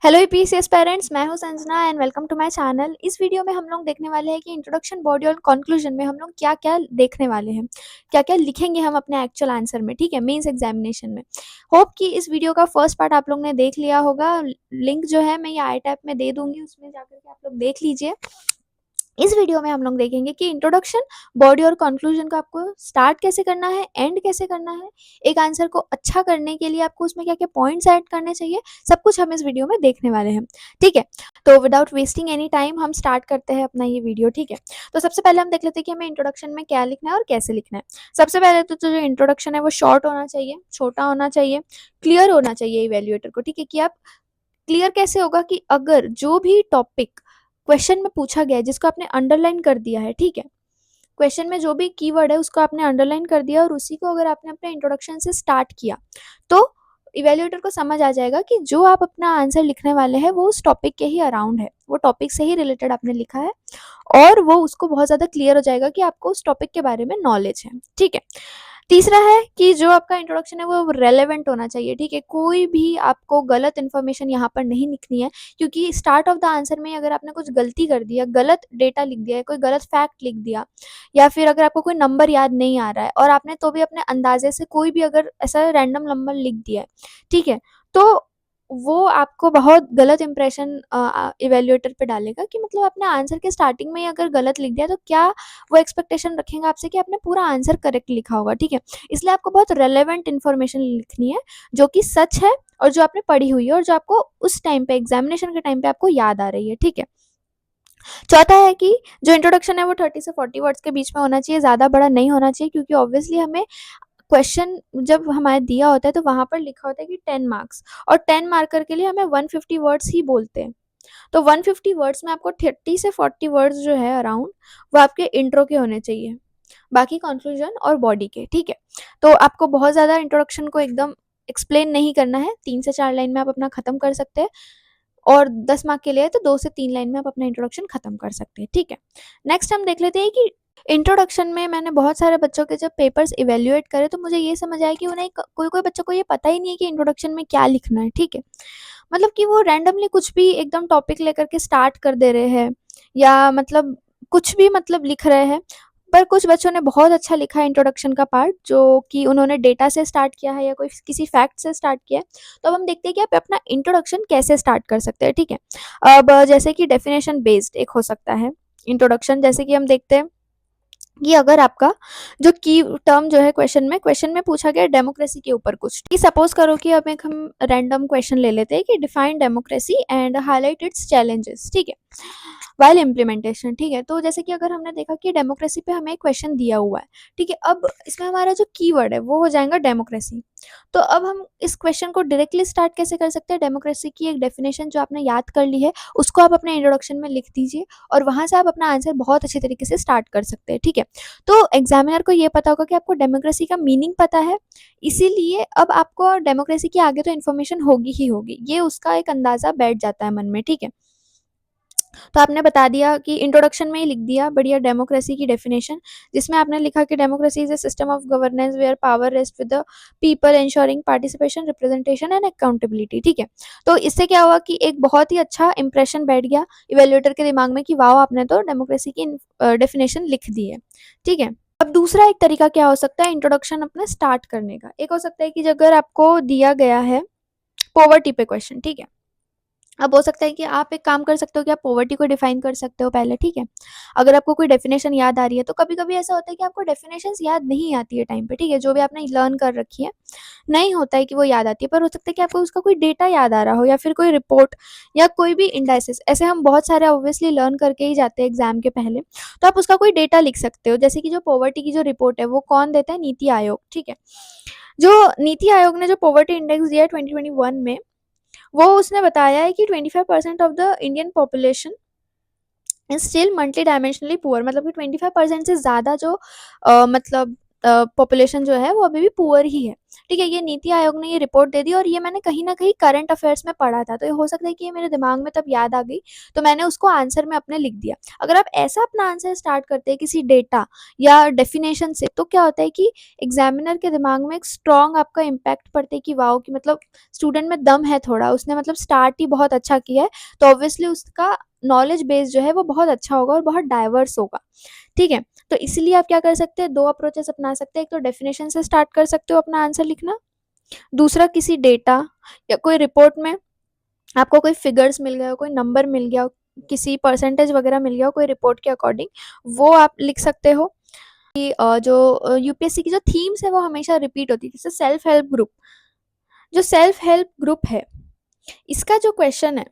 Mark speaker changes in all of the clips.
Speaker 1: Hello EPCS parents, मैं हूं Sanjana and welcome to my channel. इस वीडियो में हम लोग देखने वाले हैं कि इंट्रोडक्शन, बॉडी और कंक्लूजन में हम लोग क्या क्या देखने वाले हैं, क्या क्या लिखेंगे हम अपने एक्चुअल आंसर में। ठीक है, मेंस एग्जामिनेशन में। होप कि इस वीडियो का फर्स्ट पार्ट आप लोग ने देख लिया होगा। लिंक जो है मैं ये आई टैब में दे दूंगी, उसमें जाकर के आप लोग देख लीजिए। इस वीडियो में हम लोग देखेंगे कि इंट्रोडक्शन, बॉडी और कंक्लूजन को आपको स्टार्ट कैसे करना है, एंड कैसे करना है, एक आंसर को अच्छा करने के लिए आपको उसमें क्या क्या पॉइंट्स ऐड करने चाहिए, सब कुछ हम इस वीडियो में देखने वाले हैं। ठीक है, तो विदाउट वेस्टिंग एनी टाइम हम स्टार्ट करते हैं अपना ये वीडियो। ठीक है, तो सबसे पहले हम देख लेते हैं कि हमें इंट्रोडक्शन में क्या लिखना है और कैसे लिखना है। सबसे पहले तो जो इंट्रोडक्शन है वो शॉर्ट होना चाहिए, छोटा होना चाहिए, क्लियर होना चाहिए इवेल्युएटर को। ठीक है, कि आप क्लियर कैसे होगा कि अगर जो भी टॉपिक क्वेश्चन में पूछा गया है जिसको आपने अंडरलाइन कर दिया है, ठीक है, क्वेश्चन में जो भी कीवर्ड है उसको आपने अंडरलाइन कर दिया और उसी को अगर आपने अपने इंट्रोडक्शन से स्टार्ट किया तो इवेल्युएटर को समझ आ जाएगा कि जो आप अपना आंसर लिखने वाले हैं वो उस टॉपिक के ही अराउंड है, वो टॉपिक से ही रिलेटेड आपने लिखा है और वो उसको बहुत ज़्यादा क्लियर हो जाएगा कि आपको उस टॉपिक के बारे में नॉलेज है। ठीक है, तीसरा है कि जो आपका इंट्रोडक्शन है वो रेलेवेंट होना चाहिए। ठीक है, कोई भी आपको गलत इन्फॉर्मेशन यहाँ पर नहीं लिखनी है, क्योंकि स्टार्ट ऑफ द आंसर में अगर आपने कुछ गलती कर दिया, गलत डेटा लिख दिया है, कोई गलत फैक्ट लिख दिया, या फिर अगर आपको कोई नंबर याद नहीं आ रहा है और आपने तो भी अपने अंदाजे से कोई भी अगर ऐसा रैंडम नंबर लिख दिया है, ठीक है, तो वो आपको बहुत गलत इंप्रेशन इवेल्युएटर पे डालेगा कि मतलब आपने आंसर के स्टार्टिंग में ही अगर गलत लिख दिया तो क्या वो एक्सपेक्टेशन रखेंगे आपसे कि आपने पूरा आंसर करेक्ट लिखा होगा। ठीक है, इसलिए आपको बहुत रेलेवेंट इन्फॉर्मेशन लिखनी है जो कि सच है और जो आपने पढ़ी हुई है और जो आपको उस टाइम पे एग्जामिनेशन के टाइम पे आपको याद आ रही है। ठीक है, चौथा है कि जो इंट्रोडक्शन है वो 30 से 40 वर्ड्स के बीच में होना चाहिए, ज़्यादा बड़ा नहीं होना चाहिए, क्योंकि ऑब्वियसली हमें क्वेश्चन जब हमारे दिया होता है तो वहाँ पर लिखा होता है कि 10 मार्क्स, और 10 मार्कर के लिए हमें 150 वर्ड्स ही बोलते हैं। तो 150 वर्ड्स में आपको 30 से 40 वर्ड्स जो है अराउंड वो आपके इंट्रो के होने चाहिए, बाकी कंक्लूजन और बॉडी के। ठीक है, तो आपको बहुत ज़्यादा इंट्रोडक्शन को एकदम एक्सप्लेन नहीं करना है, 3 से 4 लाइन में आप अपना ख़त्म कर सकते हैं, और 10 मार्क के लिए तो 2 से 3 लाइन में आप अपना इंट्रोडक्शन ख़त्म कर सकते हैं। ठीक है, नेक्स्ट हम देख लेते हैं कि इंट्रोडक्शन में मैंने बहुत सारे बच्चों के जब पेपर्स इवेल्युएट करे तो मुझे ये समझ आया कि उन्हें कोई कोई बच्चों को ये पता ही नहीं है कि इंट्रोडक्शन में क्या लिखना है। ठीक है, मतलब कि वो रैंडमली कुछ भी एकदम टॉपिक लेकर के स्टार्ट कर दे रहे हैं, या मतलब कुछ भी मतलब लिख रहे हैं। पर कुछ बच्चों ने बहुत अच्छा लिखा है इंट्रोडक्शन का पार्ट, जो कि उन्होंने डेटा से स्टार्ट किया है या कोई किसी फैक्ट से स्टार्ट किया है। तो अब हम देखते हैं कि आप अपना इंट्रोडक्शन कैसे स्टार्ट कर सकते हैं। ठीक है, अब जैसे कि डेफिनेशन बेस्ड एक हो सकता है इंट्रोडक्शन, जैसे कि हम देखते हैं कि अगर आपका जो की टर्म जो है क्वेश्चन में पूछा गया डेमोक्रेसी के ऊपर कुछ, कि सपोज करो कि अब एक हम रैंडम क्वेश्चन ले लेते हैं कि define democracy and highlight it's challenges. ठीक है, वाइल इम्प्लीमेंटेशन। ठीक है, तो जैसे कि अगर हमने देखा कि डेमोक्रेसी पे हमें क्वेश्चन दिया हुआ है, ठीक है, अब इसमें हमारा जो कीवर्ड है वो हो जाएगा डेमोक्रेसी। तो अब हम इस क्वेश्चन को डायरेक्टली स्टार्ट कैसे कर सकते हैं, डेमोक्रेसी की एक डेफिनेशन जो आपने याद कर ली है उसको आप अपने इंट्रोडक्शन में लिख दीजिए और वहाँ से आप अपना आंसर बहुत अच्छे तरीके से स्टार्ट कर सकते हैं। ठीक है, तो एग्जामिनर को ये पता होगा कि आपको डेमोक्रेसी का मीनिंग पता है, इसीलिए अब आपको डेमोक्रेसी के आगे तो इन्फॉर्मेशन होगी ही होगी, ये उसका एक अंदाज़ा बैठ जाता है मन में। ठीक है, तो आपने बता दिया कि इंट्रोडक्शन में ही लिख दिया बढ़िया डेमोक्रेसी की डेफिनेशन, जिसमें आपने लिखा कि democracy is a system of governance where power rest with the people ensuring participation, representation and accountability. ठीक है, तो इससे क्या हुआ कि एक बहुत ही अच्छा इंप्रेशन बैठ गया इवेल्युएटर के दिमाग में कि वाह आपने तो डेमोक्रेसी की डेफिनेशन लिख दी है। ठीक है, अब दूसरा एक तरीका क्या हो सकता है इंट्रोडक्शन अपना स्टार्ट करने का, एक हो सकता है कि अगर आपको दिया गया है पॉवर्टी पे क्वेश्चन, ठीक है, अब हो सकता है कि आप एक काम कर सकते हो कि आप पॉवर्टी को डिफाइन कर सकते हो पहले। ठीक है, अगर आपको कोई डेफिनेशन याद आ रही है, तो कभी कभी ऐसा होता है कि आपको डेफिनेशंस याद नहीं आती है टाइम पे, ठीक है, जो भी आपने लर्न कर रखी है नहीं होता है कि वो याद आती है, पर हो सकता है कि आपको उसका कोई डेटा याद आ रहा हो या फिर कोई रिपोर्ट या कोई भी इंडाइसिस, ऐसे हम बहुत सारे ऑब्वियसली लर्न करके ही जाते हैं एग्जाम के पहले, तो आप उसका कोई डेटा लिख सकते हो। जैसे कि जो पॉवर्टी की जो रिपोर्ट है वो कौन देता है, नीति आयोग। ठीक है, जो नीति आयोग ने जो पॉवर्टी इंडेक्स दिया है 2021 में, वो उसने बताया है कि 25% of the Indian population is still multi dimensionally poor, मतलब कि 25% से ज़्यादा जो मतलब पॉपुलेशन जो है वो अभी भी पुअर ही है, ठीक है। ये नीति आयोग ने ये रिपोर्ट दे दी और ये मैंने कहीं न कहीं करंट अफेयर्स में पढ़ा था, तो ये हो सकता है कि ये मेरे दिमाग में तब याद आ गई, तो मैंने उसको आंसर में अपने लिख दिया। अगर आप ऐसा अपना आंसर स्टार्ट करते हैं किसी डेटा या डेफिनेशन से, तो क्या होता है कि एग्ज़ामिनर के दिमाग में एक स्ट्रॉन्ग आपका इम्पैक्ट पड़ता है कि वाओ! कि मतलब स्टूडेंट में दम है थोड़ा, उसने मतलब स्टार्ट ही बहुत अच्छा किया है, तो ऑब्वियसली उसका नॉलेज बेस जो है वो बहुत अच्छा होगा और बहुत डाइवर्स होगा, ठीक है। तो इसीलिए आप क्या कर सकते हैं, 2 अप्रोचेस अपना सकते हैं। एक तो डेफिनेशन से स्टार्ट कर सकते हो अपना आंसर लिखना, दूसरा किसी डेटा या कोई रिपोर्ट में आपको कोई फिगर्स मिल गए हो, कोई नंबर मिल गया हो, किसी परसेंटेज वगैरह मिल गया हो कोई रिपोर्ट के अकॉर्डिंग, वो आप लिख सकते हो। कि जो यूपीएससी की जो थीम्स है वो हमेशा रिपीट होती है, जैसे सेल्फ हेल्प ग्रुप। जो सेल्फ हेल्प ग्रुप है, इसका जो क्वेश्चन है,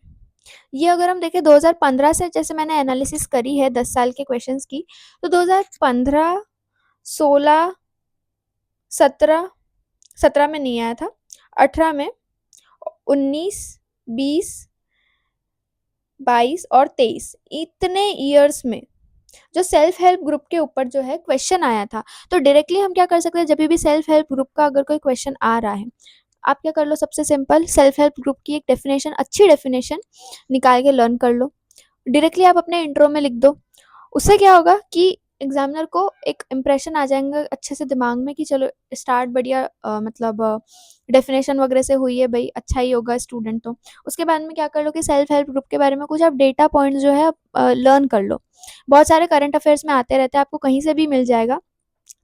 Speaker 1: ये अगर हम देखें 2015 से, जैसे मैंने एनालिसिस करी है 10 साल के क्वेश्चंस की, तो 2015, 16, 17, 17 में नहीं आया था, 18 में, 19, 20, 22 और 23, इतने ईयर्स में जो सेल्फ हेल्प ग्रुप के ऊपर जो है क्वेश्चन आया था। तो डायरेक्टली हम क्या कर सकते हैं, जब भी सेल्फ हेल्प ग्रुप का अगर कोई क्वेश्चन आ रहा है, आप क्या कर लो, सबसे सिंपल सेल्फ हेल्प ग्रुप की एक डेफिनेशन, अच्छी डेफिनेशन निकाल के लर्न कर लो, डायरेक्टली आप अपने इंट्रो में लिख दो। उससे क्या होगा कि एग्जामिनर को एक इम्प्रेशन आ जाएगा अच्छे से दिमाग में कि चलो स्टार्ट बढ़िया, मतलब डेफिनेशन वगैरह से हुई है भाई, अच्छा ही होगा स्टूडेंट तो। उसके बाद में क्या कर लो कि सेल्फ हेल्प ग्रुप के बारे में कुछ आप डेटा पॉइंट जो है लर्न कर लो। बहुत सारे करंट अफेयर्स में आते रहते हैं, आपको कहीं से भी मिल जाएगा,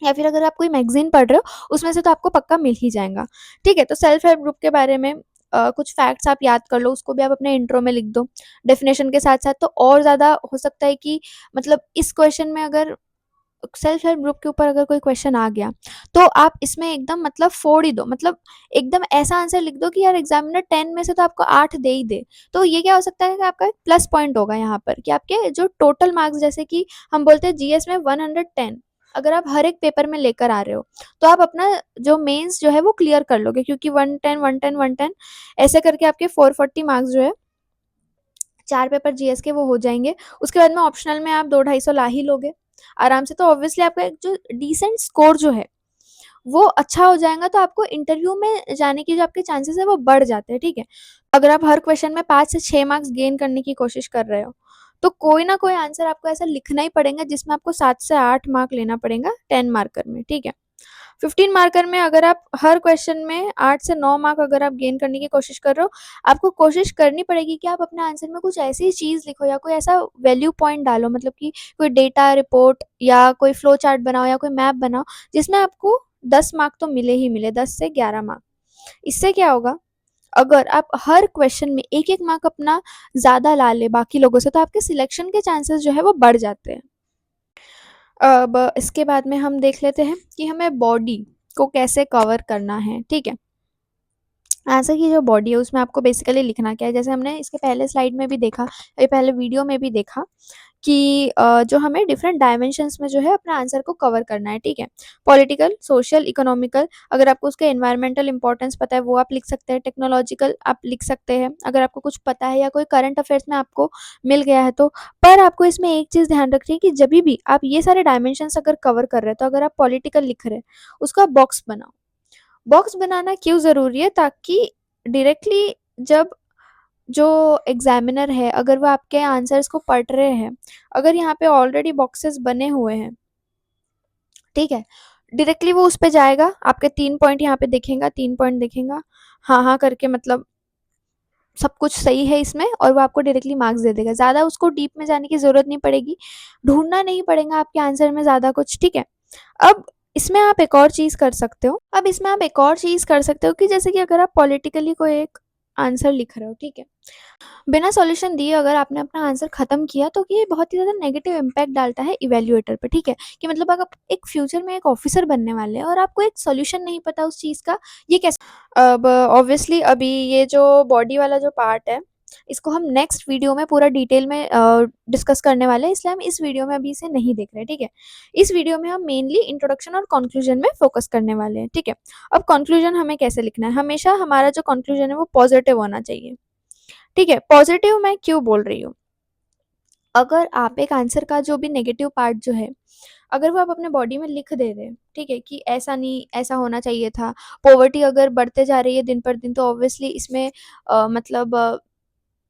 Speaker 1: या फिर अगर आप कोई मैगजीन पढ़ रहे हो उसमें से तो आपको पक्का मिल ही जाएगा, ठीक है। तो सेल्फ हेल्प ग्रुप के बारे में कुछ फैक्ट्स आप याद कर लो, उसको भी आप अपने इंट्रो में लिख दो डेफिनेशन के साथ साथ। तो और ज़्यादा हो सकता है कि मतलब इस क्वेश्चन में अगर सेल्फ हेल्प ग्रुप के ऊपर अगर कोई क्वेश्चन आ गया, तो आप इसमें एकदम मतलब फोड़ ही दो, मतलब एकदम ऐसा आंसर लिख दो कि यार एग्जामिनर 10 में से तो आपको 8 दे ही दे। तो ये क्या हो सकता है कि आपका प्लस पॉइंट होगा यहाँ पर, कि आपके जो टोटल मार्क्स, जैसे कि हम बोलते हैं जीएस में 110, अगर आप हर एक पेपर में लेकर आ रहे हो, तो आप अपना जो मेंस जो है वो क्लियर कर लोगे, क्योंकि 110 110 110 ऐसे करके आपके 440 मार्क्स जो है 4 पेपर जीएस के वो हो जाएंगे। उसके बाद में ऑप्शनल में आप 200-250 ला ही लोगे आराम से। तो ऑब्वियसली आपका एक जो डिसेंट स्कोर जो है वो अच्छा हो जाएगा, तो आपको इंटरव्यू में जाने की जो आपके चांसेस है वो बढ़ जाते हैं, ठीक है। अगर आप हर क्वेश्चन में 5 से 6 मार्क्स गेन करने की कोशिश कर रहे हो, तो कोई ना कोई आंसर आपको ऐसा लिखना ही पड़ेगा जिसमें आपको 7 से 8 मार्क लेना पड़ेगा 10 मार्कर में, ठीक है। 15 मार्कर में अगर आप हर क्वेश्चन में 8 से 9 मार्क अगर आप गेन करने की कोशिश कर रहे हो, आपको कोशिश करनी पड़ेगी कि आप अपने आंसर में कुछ ऐसी चीज़ लिखो या कोई ऐसा वैल्यू पॉइंट डालो, मतलब कि कोई डेटा रिपोर्ट या कोई फ्लो चार्ट बनाओ या कोई मैप बनाओ, जिसमें आपको 10 मार्क तो मिले ही मिले, 10 से 11 मार्क। इससे क्या होगा, अगर आप हर क्वेश्चन में 1-1 मार्क अपना ज़्यादा ला ले बाकी लोगों से, तो आपके सिलेक्शन के चांसेस जो है वो बढ़ जाते हैं। अब इसके बाद में हम देख लेते हैं कि हमें बॉडी को कैसे कवर करना है, ठीक है। आंसर की जो बॉडी है उसमें आपको बेसिकली लिखना क्या है, जैसे हमने इसके पहले स्लाइड में भी देखा, ये पहले वीडियो में भी देखा कि जो हमें डिफरेंट डायमेंशंस में जो है अपना आंसर को कवर करना है, ठीक है। पॉलिटिकल, सोशल, इकोनॉमिकल, अगर आपको उसके एनवायरमेंटल इंपॉर्टेंस पता है वो आप लिख सकते हैं, टेक्नोलॉजिकल आप लिख सकते हैं अगर आपको कुछ पता है, या कोई करंट अफेयर्स में आपको मिल गया है तो। पर आपको इसमें एक चीज़ ध्यान रखनी है कि जब भी आप ये सारे डायमेंशंस अगर कवर कर रहे हैं, तो अगर आप पॉलिटिकल लिख रहे हैं, उसका आप बॉक्स बनाओ। बॉक्स बनाना क्यों ज़रूरी है, ताकि डायरेक्टली जब जो एग्जामिनर है अगर वो आपके आंसर्स को पढ़ रहे हैं, अगर यहाँ पे ऑलरेडी बॉक्सेस बने हुए हैं, ठीक है, डायरेक्टली वो उस पे जाएगा, आपके 3 पॉइंट यहाँ पे दिखेगा, 3 पॉइंट दिखेगा, हाँ हाँ करके, मतलब सब कुछ सही है इसमें, और वो आपको डायरेक्टली मार्क्स दे देगा। ज़्यादा उसको डीप में जाने की ज़रूरत नहीं पड़ेगी, ढूंढना नहीं पड़ेगा आपके आंसर में ज़्यादा कुछ, ठीक है। अब इसमें आप एक और चीज़ कर सकते हो, कि जैसे कि अगर आप पॉलिटिकली कोई एक आंसर लिख रहे हो, ठीक है, बिना सॉल्यूशन दिए अगर आपने अपना आंसर खत्म किया, तो ये बहुत ही ज़्यादा नेगेटिव इम्पैक्ट डालता है इवैल्यूएटर पे, ठीक है। कि मतलब अगर आप एक फ्यूचर में एक ऑफिसर बनने वाले हैं और आपको एक सॉल्यूशन नहीं पता उस चीज़ का, ये कैसे। अब ऑब्वियसली अभी ये जो बॉडी वाला जो पार्ट है, इसको हम नेक्स्ट वीडियो में पूरा डिटेल में डिस्कस करने वाले हैं, इसलिए हम इस वीडियो में अभी इसे नहीं देख रहे, ठीक है। इस वीडियो में हम मेनली इंट्रोडक्शन और कंक्लूजन में फोकस करने वाले हैं, ठीक है। अब कंक्लूजन हमें कैसे लिखना है, हमेशा हमारा जो कंक्लूजन है वो पॉजिटिव होना चाहिए, ठीक है। पॉजिटिव मैं क्यों बोल रही हूँ, अगर आप एक आंसर का जो भी नेगेटिव पार्ट जो है अगर वो आप अपने बॉडी में लिख दे रहे हैं, ठीक है, कि ऐसा नहीं, ऐसा होना चाहिए था। पॉवर्टी अगर बढ़ते जा रही है दिन पर दिन, तो ऑब्वियसली इसमें मतलब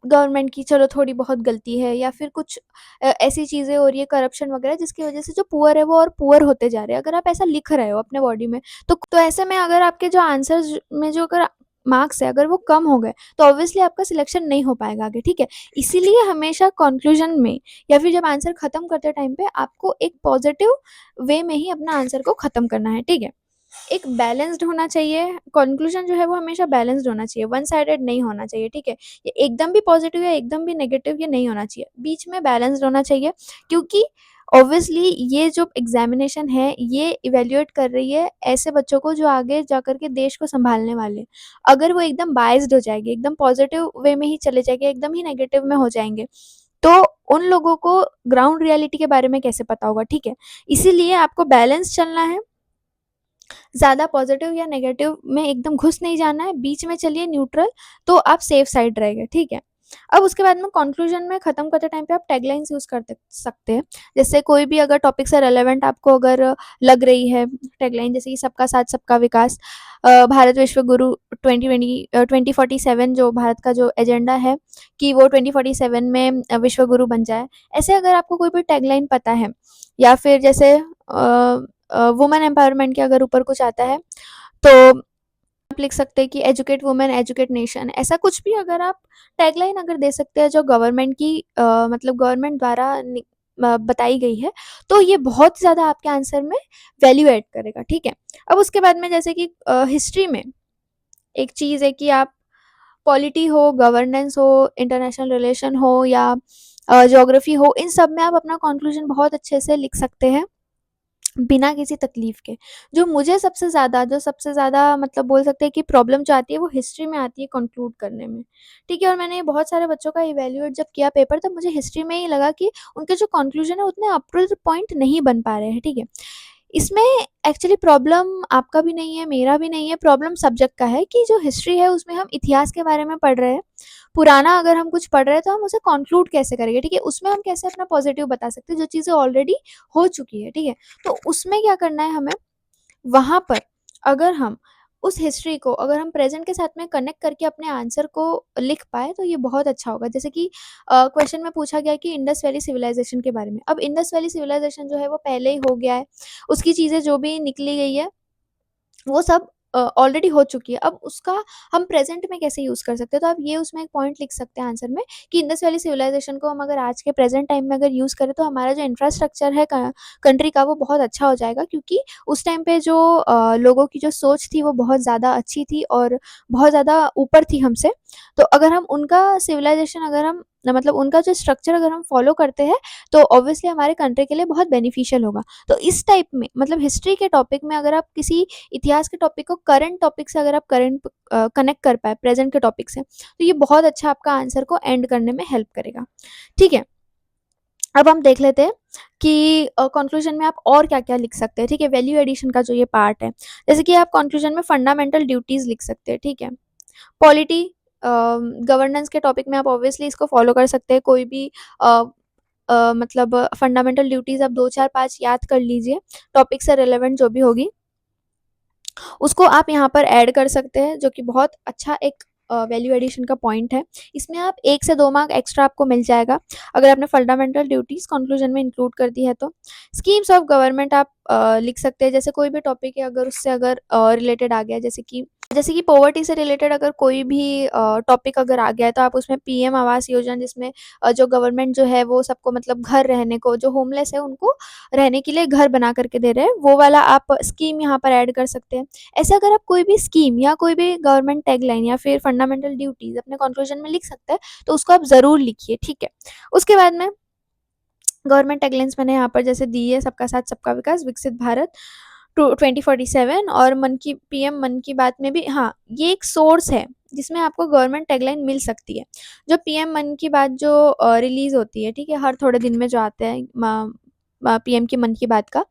Speaker 1: गवर्नमेंट की चलो थोड़ी बहुत गलती है, या फिर कुछ ऐसी चीज़ें हो रही है, करप्शन वगैरह, जिसकी वजह से जो पुअर है वो और पुअर होते जा रहे हैं। अगर आप ऐसा लिख रहे हो अपने बॉडी में, तो ऐसे में अगर आपके जो आंसर्स में जो अगर मार्क्स है अगर वो कम हो गए, तो ऑब्वियसली आपका सिलेक्शन नहीं हो पाएगा आगे, ठीक है। इसीलिए हमेशा कंक्लूजन में या फिर जब आंसर खत्म करते टाइम पे आपको एक पॉजिटिव वे में ही अपना आंसर को खत्म करना है, ठीक है। एक बैलेंस्ड होना चाहिए, कंक्लूजन जो है वो हमेशा बैलेंस्ड होना चाहिए, वन साइडेड नहीं होना चाहिए, ठीक है। ये एकदम भी पॉजिटिव या एकदम भी नेगेटिव ये नहीं होना चाहिए, बीच में बैलेंस्ड होना चाहिए। क्योंकि ऑब्वियसली ये जो एग्जामिनेशन है ये इवेल्युएट कर रही है ऐसे बच्चों को जो आगे जाकर के देश को संभालने वाले हैं। अगर वो एकदम बायस्ड हो जाएगी, एकदम पॉजिटिव वे में ही चले जाएंगे, एकदम ही नेगेटिव में हो जाएंगे, तो उन लोगों को ग्राउंड रियलिटी के बारे में कैसे पता होगा, ठीक है। इसीलिए आपको बैलेंस चलना है, ज़्यादा पॉजिटिव या नेगेटिव में एकदम घुस नहीं जाना है, बीच में चलिए न्यूट्रल, तो आप सेफ साइड रहेंगे, ठीक है। अब उसके बाद में कंक्लूजन में ख़त्म करते टाइम पे आप टैगलाइन्स यूज़ कर सकते हैं। जैसे कोई भी अगर टॉपिक से रेलेवेंट आपको अगर लग रही है टैगलाइन, जैसे कि सबका साथ सबका विकास, भारत विश्व गुरु 2047 जो भारत का जो एजेंडा है कि वो 2047 में विश्व गुरु बन जाए। ऐसे अगर आपको कोई भी टैगलाइन पता है, या फिर जैसे वुमेन एम्पावरमेंट के अगर ऊपर कुछ आता है, तो आप लिख सकते हैं कि एजुकेट वुमेन एजुकेट नेशन, ऐसा कुछ भी अगर आप टैगलाइन अगर दे सकते हैं जो गवर्नमेंट की मतलब गवर्नमेंट द्वारा बताई गई है, तो ये बहुत ज़्यादा आपके आंसर में वैल्यू ऐड करेगा, ठीक है। अब उसके बाद में जैसे कि हिस्ट्री में एक चीज़ है कि आप पॉलिटी हो, गवर्नेंस हो, इंटरनेशनल रिलेशन हो, या ज्योग्राफी हो, इन सब में आप अपना कंक्लूजन बहुत अच्छे से लिख सकते हैं बिना किसी तकलीफ के। जो सबसे ज़्यादा मतलब बोल सकते हैं कि प्रॉब्लम जो आती है वो हिस्ट्री में आती है कंक्लूड करने में, ठीक है। और मैंने बहुत सारे बच्चों का इवैल्यूएट जब किया पेपर, तब मुझे हिस्ट्री में ही लगा कि उनके जो कंक्लूजन है उतने अप टू द पॉइंट नहीं बन पा रहे हैं, ठीक है। इसमें एक्चुअली प्रॉब्लम आपका भी नहीं है, मेरा भी नहीं है, प्रॉब्लम सब्जेक्ट का है कि जो हिस्ट्री है उसमें हम इतिहास के बारे में पढ़ रहे हैं, पुराना अगर हम कुछ पढ़ रहे हैं तो हम उसे कंक्लूड कैसे करेंगे, ठीक है। उसमें हम कैसे अपना पॉजिटिव बता सकते हैं जो चीज़ें ऑलरेडी हो चुकी है, ठीक है। तो उसमें क्या करना है हमें, वहाँ पर अगर हम उस हिस्ट्री को अगर हम प्रेजेंट के साथ में कनेक्ट करके अपने आंसर को लिख पाए, तो ये बहुत अच्छा होगा। जैसे कि क्वेश्चन में पूछा गया कि इंडस वैली सिविलाइजेशन के बारे में। अब इंडस वैली सिविलाइजेशन जो है वो पहले ही हो गया है, उसकी चीज़ें जो भी निकली गई है वो सब ऑलरेडी हो चुकी है। अब उसका हम प्रेज़ेंट में कैसे यूज़ कर सकते हैं? तो आप ये उसमें एक पॉइंट लिख सकते हैं आंसर में कि इंडस वैली सिविलाइज़ेशन को हम अगर आज के प्रेज़ेंट टाइम में अगर यूज़ करें, तो हमारा जो इंफ्रास्ट्रक्चर है कंट्री का वो बहुत अच्छा हो जाएगा, क्योंकि उस टाइम पे जो लोगों की जो सोच थी वो बहुत ज़्यादा अच्छी थी और बहुत ज़्यादा ऊपर थी हमसे। तो अगर हम उनका सिविलाइज़ेशन अगर हम मतलब उनका जो स्ट्रक्चर अगर हम फ़ॉलो करते हैं, तो ऑब्वियसली हमारे कंट्री के लिए बहुत बेनिफिशियल होगा। तो इस टाइप में मतलब हिस्ट्री के टॉपिक में अगर आप किसी इतिहास के टॉपिक को करंट टॉपिक से अगर आप कनेक्ट कर पाए प्रेजेंट के टॉपिक से, तो ये बहुत अच्छा आपका आंसर को एंड करने में हेल्प करेगा, ठीक है। अब हम देख लेते हैं कि कंक्लूजन में आप और क्या-क्या लिख सकते हैं, ठीक है। वैल्यू एडिशन का जो ये पार्ट है, जैसे कि आप कंक्लूजन में फंडामेंटल ड्यूटीज़ लिख सकते हैं, ठीक है। पॉलिटी गवर्नेंस के टॉपिक में आप ऑब्वियसली इसको फॉलो कर सकते हैं। कोई भी अ मतलब फंडामेंटल ड्यूटीज़ आप 2, 4, 5 याद कर लीजिए, टॉपिक से रिलेवेंट जो भी होगी। उसको आप यहाँ पर ऐड कर सकते हैं, जो कि बहुत अच्छा एक वैल्यू एडिशन का पॉइंट है। इसमें आप 1 से 2 मार्क एक्स्ट्रा आपको मिल जाएगा, अगर आपने फंडामेंटल ड्यूटीज़ कंक्लूजन में इंक्लूड कर दी है तो। स्कीम्स ऑफ गवर्नमेंट आप लिख सकते हैं, जैसे कोई भी टॉपिक है अगर उससे अगर रिलेटेड आ गया, जैसे कि पॉवर्टी से रिलेटेड अगर कोई भी टॉपिक अगर आ गया है, तो आप उसमें पीएम आवास योजना, जिसमें जो गवर्नमेंट जो है वो सबको मतलब घर रहने को, जो होमलेस है उनको रहने के लिए घर बना करके दे रहे हैं, वो वाला आप स्कीम यहाँ पर ऐड कर सकते हैं। ऐसे अगर आप कोई भी स्कीम या कोई भी गवर्नमेंट टैगलाइन या फिर फंडामेंटल ड्यूटीज़ अपने कंक्लूजन में लिख सकते हैं, तो उसको आप ज़रूर लिखिए, ठीक है। उसके बाद में गवर्नमेंट टैगलाइन्स मैंने यहाँ पर जैसे दी है, सबका साथ सबका विकास, विकसित भारत 2047, और मन की पीएम मन की बात में भी, हाँ, ये एक सोर्स है जिसमें आपको गवर्नमेंट टैगलाइन मिल सकती है। जो पीएम मन की बात जो रिलीज़ होती है, ठीक है, हर थोड़े दिन में जो आते हैं पीएम की मन की बात का,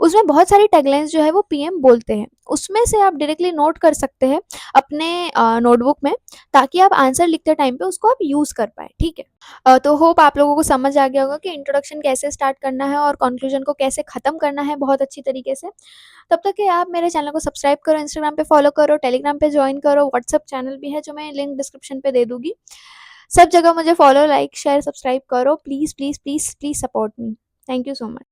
Speaker 1: उसमें बहुत सारी टैगलाइन्स जो है वो पीएम बोलते हैं। उसमें से आप डायरेक्टली नोट कर सकते हैं अपने नोटबुक में, ताकि आप आंसर लिखते टाइम पे उसको आप यूज़ कर पाएँ, ठीक है? तो होप आप लोगों को समझ आ गया होगा कि इंट्रोडक्शन कैसे स्टार्ट करना है और कंक्लूजन को कैसे ख़त्म करना है बहुत अच्छी तरीके से। तब तक के आप मेरे चैनल को सब्सक्राइब करो, इंस्टाग्राम पे फॉलो करो, टेलीग्राम पे जॉइन करो, व्हाट्सएप चैनल भी है जो मैं लिंक डिस्क्रिप्शन पे दे दूँगी। सब जगह मुझे फॉलो, लाइक, शेयर, सब्सक्राइब करो। Please, please, please, please support me. Thank you so much.